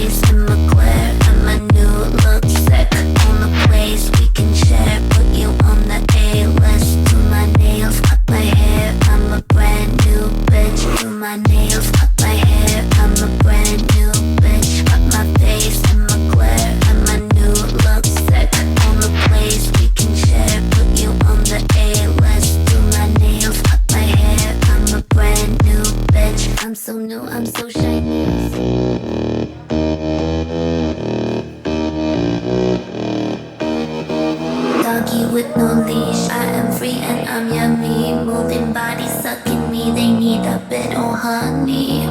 face and my glare and my new look sick. On the place we can share, put you on the A-list. Do my nails, cut my hair, I'm a brand new bitch. Do my nails, cut my hair, I'm a brand new bitch. Cut my face and my glare and my new look sick. On the place we can share, put you on the A-list. Do my nails, cut my hair, I'm a brand new bitch. I'm so new, I'm so shiny. Doggy with no leash, I am free and I'm yummy. Moving body sucking me, they need a bit of honey.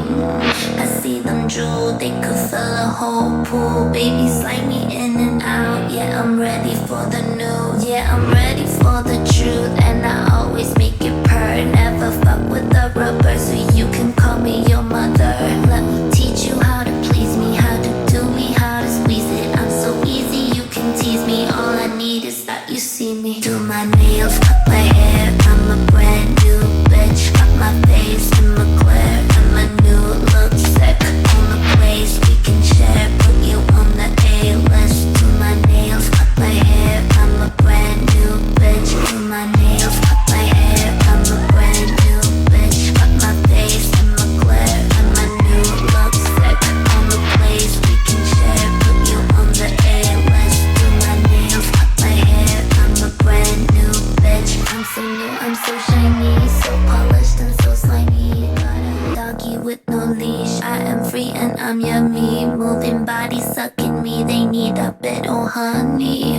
I see them drool, they could fill a whole pool. Baby slide me in and out, yeah I'm ready for the new. Yeah I'm ready for the truth, and I always make it purr. Never fuck with the rubber, so you can call me your mother. Let me teach you how to please me, how to do me, how to squeeze it. I'm so easy, you can tease me. All I need is that you see me. Do my nails, cut my hair, I'm a brand new bitch. Cut my face and my glare and my new look sick. On the place we can share, put you on the A-list. Do my nails, cut my hair, I'm a brand new bitch. Do my nails, cut my hair, I'm a brand new bitch. Cut my face and my glare and my new look sick. On the place we can share, put you on the A-list. Do my nails, cut my hair, I'm a brand new bitch. I'm so new, I'm so shiny, so polished and so slimy. Got a doggy with no leash, I am free and I'm yummy. Moving body sucking me, they need a bit of honey.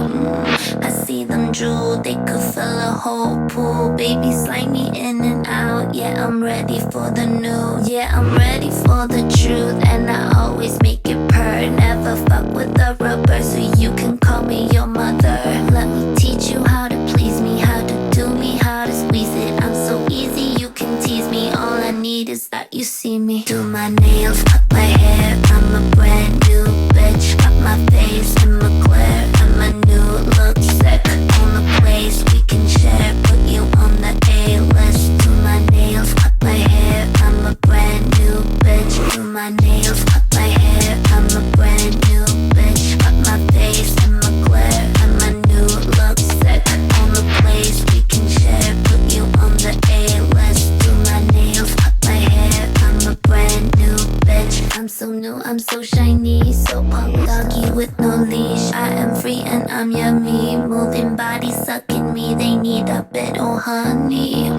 I see them drool, they could fill a whole pool. Baby slide me in and out, yeah I'm ready for the new. Yeah I'm ready for the truth, and I always make it purr. Never fuck with the rubber, so you can call me your mother. Let me teach you how to please me, how to do me, how to squeeze it. I'm so easy, you can tease me. All I need is that you see me. Do my nails, cut my hair, I'm a brand new bitch. Cut my face and my glare and my new look sick. On the place we can share, put you on the A-list. Do my nails, cut my hair, I'm a brand new bitch. Do my nails, cut my hair, I'm a brand new bitch. Cut my face and my glare and my new look sick. On the place we can share, put you on the A-list. Do my nails, cut my hair, I'm a brand new bitch. I'm so new, I'm so shiny, so polished. Doggy with no leash, I am free and I'm yummy. Moving body sucking me, they need a bit of honey.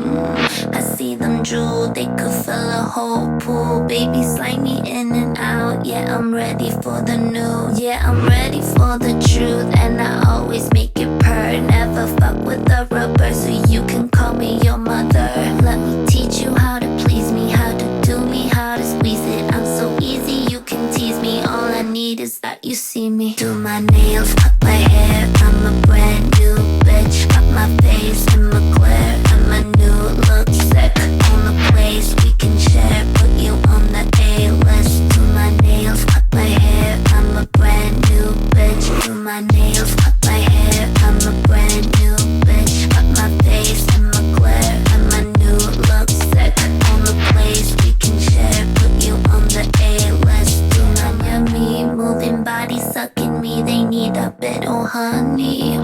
I see them drool, they could fill a whole pool. Baby slide me in and out, yeah I'm ready for the new. Yeah I'm ready for the truth, and I always make it purr. Never fuck with the rubber, so you can call me your mother. Let me teach you how to please me, how to do me, how to squeeze it. I'm so easy, you can tease me. All I need is that you see me. Do my nails, cut my hair, I'm a brand new bitch. Cut my face and my glare and my new look sick. On the place we can share, put you on the A-list. Do my nails, cut my hair, I'm a brand new bitch. Do my nails, cut my hair, I'm a brand new bitch. Cut my face and my glare and my new look sick. On the place we can share, put you on the A-list. Do my yummy, moving body sucking me, they need a bit of honey.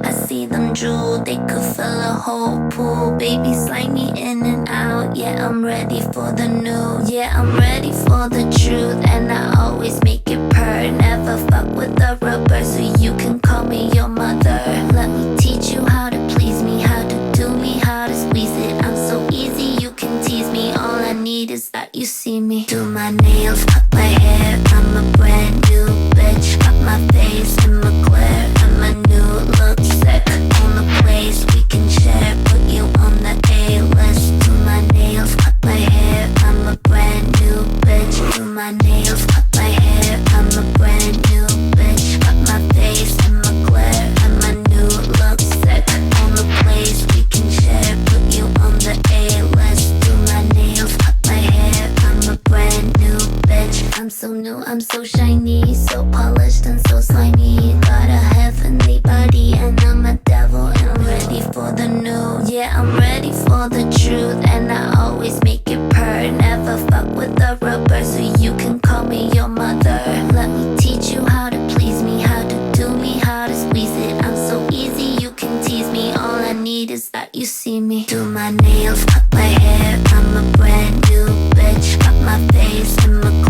I see them drool, they could fill a whole pool. Baby slide me in and out, yeah I'm ready for the new. Yeah I'm ready for the truth, and I always make it purr. Never fuck with the rubber, so you can call me your mother. Let me teach you how to please me, how to do me, how to squeeze it. I'm so easy, you can tease me. All I need is that you see me. Do my nails, cut my hair, I'm a brand new bitch. Cut my face and my glare and my new look sick. On the place we can share, put you on the A-list. Do my nails, cut my hair, I'm a brand new bitch. Do my nails, cut my hair, I'm a brand new bitch. Cut my face and my glare and my new look sick. On the place we can share, put you on the A-list. Do my nails, cut my hair, I'm a brand new bitch. I'm so new, I'm so shiny, so polished and so slimy. Got a heavenly body and I'm a devil, and I'm ready for the new. Yeah I'm ready for the truth, and I always make it purr. Never fuck with the rubber, so you can call me your mother. is that you see me. Do my nails, cut my hair, I'm a brand new bitch. Got my face in my